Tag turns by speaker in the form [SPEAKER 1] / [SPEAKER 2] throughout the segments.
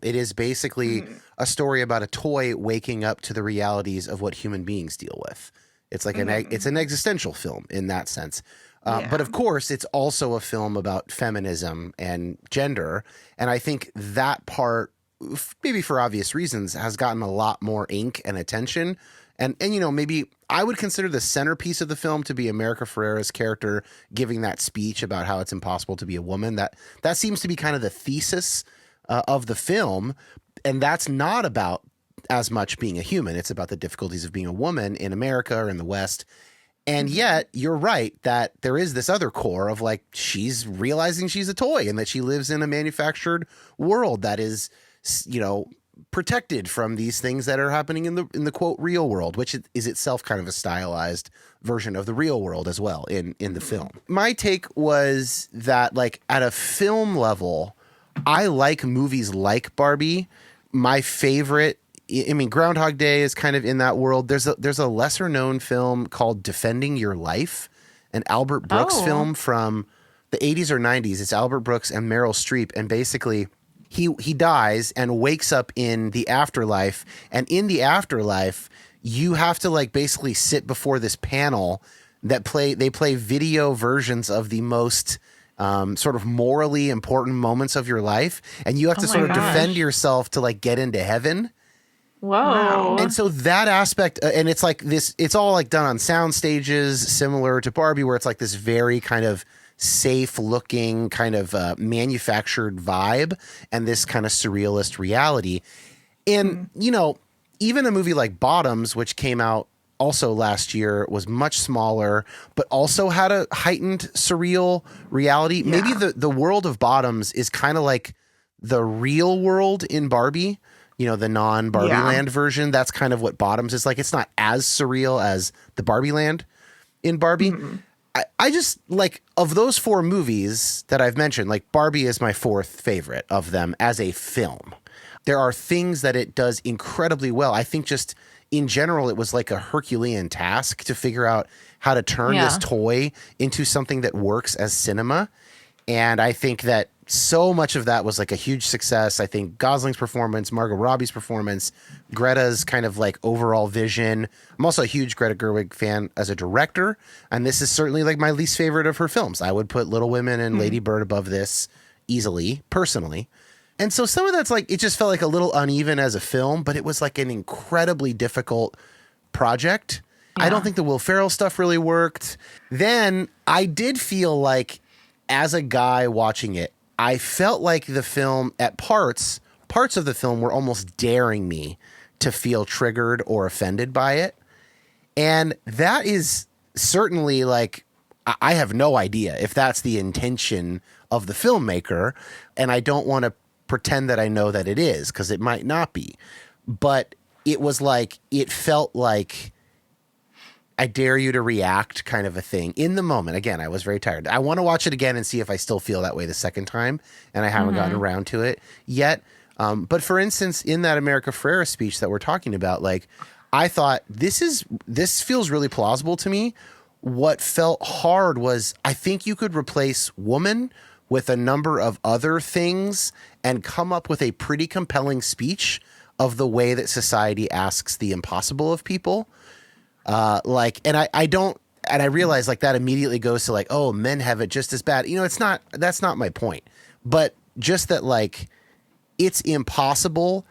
[SPEAKER 1] It is basically a story about a toy waking up to the realities of what human beings deal with. It's like it's an existential film in that sense. But of course, it's also a film about feminism and gender. And I think that part, maybe for obvious reasons, has gotten a lot more ink and attention. And maybe I would consider the centerpiece of the film to be America Ferrera's character giving that speech about how it's impossible to be a woman. That seems to be kind of the thesis of the film. And that's not about as much being a human. It's about the difficulties of being a woman in America or in the West. And yet you're right that there is this other core of like, she's realizing she's a toy and that she lives in a manufactured world that is, protected from these things that are happening in the quote real world, which is itself kind of a stylized version of the real world as well in the film. My take was that like at a film level, I like movies like Barbie. My favorite, I mean, Groundhog Day is kind of in that world. There's a lesser known film called Defending Your Life, an Albert Brooks film from the 80s or 90s. It's Albert Brooks and Meryl Streep. And basically he dies and wakes up in the afterlife. And in the afterlife, you have to like basically sit before this panel that they play video versions of the most sort of morally important moments of your life. And you have to sort of defend yourself to like get into heaven.
[SPEAKER 2] Whoa.
[SPEAKER 1] And so that aspect, and it's like this, it's all like done on sound stages similar to Barbie, where it's like this very kind of safe looking kind of manufactured vibe and this kind of surrealist reality. And, even a movie like Bottoms, which came out also last year, was much smaller, but also had a heightened surreal reality. Yeah. Maybe the world of Bottoms is kind of like the real world in Barbie, the non-Barbie Land version. That's kind of what Bottoms is like. It's not as surreal as the Barbie Land in Barbie. Mm-hmm. I just like, of those four movies that I've mentioned, like Barbie is my fourth favorite of them as a film. There are things that it does incredibly well. I think just in general, it was like a Herculean task to figure out how to turn this toy into something that works as cinema. And I think that so much of that was like a huge success. I think Gosling's performance, Margot Robbie's performance, Greta's kind of like overall vision. I'm also a huge Greta Gerwig fan as a director. And this is certainly like my least favorite of her films. I would put Little Women and Lady Bird above this easily, personally. And so some of that's like, it just felt like a little uneven as a film, but it was like an incredibly difficult project. Yeah. I don't think the Will Ferrell stuff really worked. Then I did feel like, as a guy watching it, I felt like the film at parts of the film were almost daring me to feel triggered or offended by it. And that is certainly like, I have no idea if that's the intention of the filmmaker. And I don't want to pretend that I know that it is, because it might not be. But it was like, it felt like I dare you to react kind of a thing in the moment. Again, I was very tired. I want to watch it again and see if I still feel that way the second time. And I haven't gotten around to it yet. But for instance, in that America Ferrera speech that we're talking about, like, I thought this feels really plausible to me. What felt hard was, I think you could replace woman with a number of other things and come up with a pretty compelling speech of the way that society asks the impossible of people. And I realize like that immediately goes to like, oh, men have it just as bad. That's not my point, but just that like it's impossible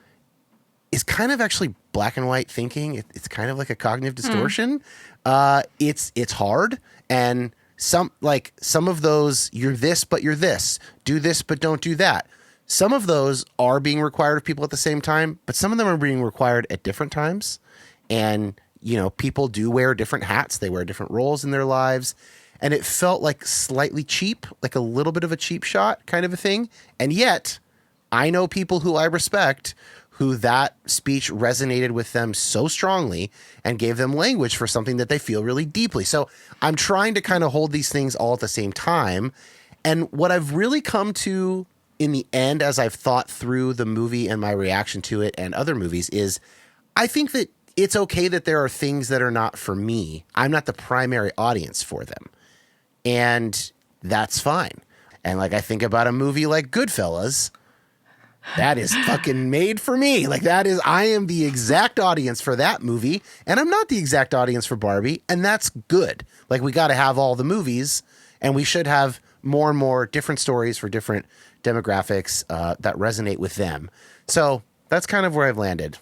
[SPEAKER 1] is kind of actually black and white thinking. It's kind of like a cognitive distortion. It's hard. And some of those, you're this, but you're this, do this, but don't do that. Some of those are being required of people at the same time, but some of them are being required at different times. And, people do wear different hats. They wear different roles in their lives. And it felt like slightly cheap, like a little bit of a cheap shot kind of a thing. And yet I know people who I respect who that speech resonated with them so strongly and gave them language for something that they feel really deeply. So I'm trying to kind of hold these things all at the same time. And what I've really come to in the end, as I've thought through the movie and my reaction to it and other movies, is I think that it's okay that there are things that are not for me. I'm not the primary audience for them. And that's fine. And like, I think about a movie like Goodfellas, that is fucking made for me. Like I am the exact audience for that movie, and I'm not the exact audience for Barbie, and that's good. Like we got to have all the movies, and we should have more and more different stories for different demographics that resonate with them. So that's kind of where I've landed.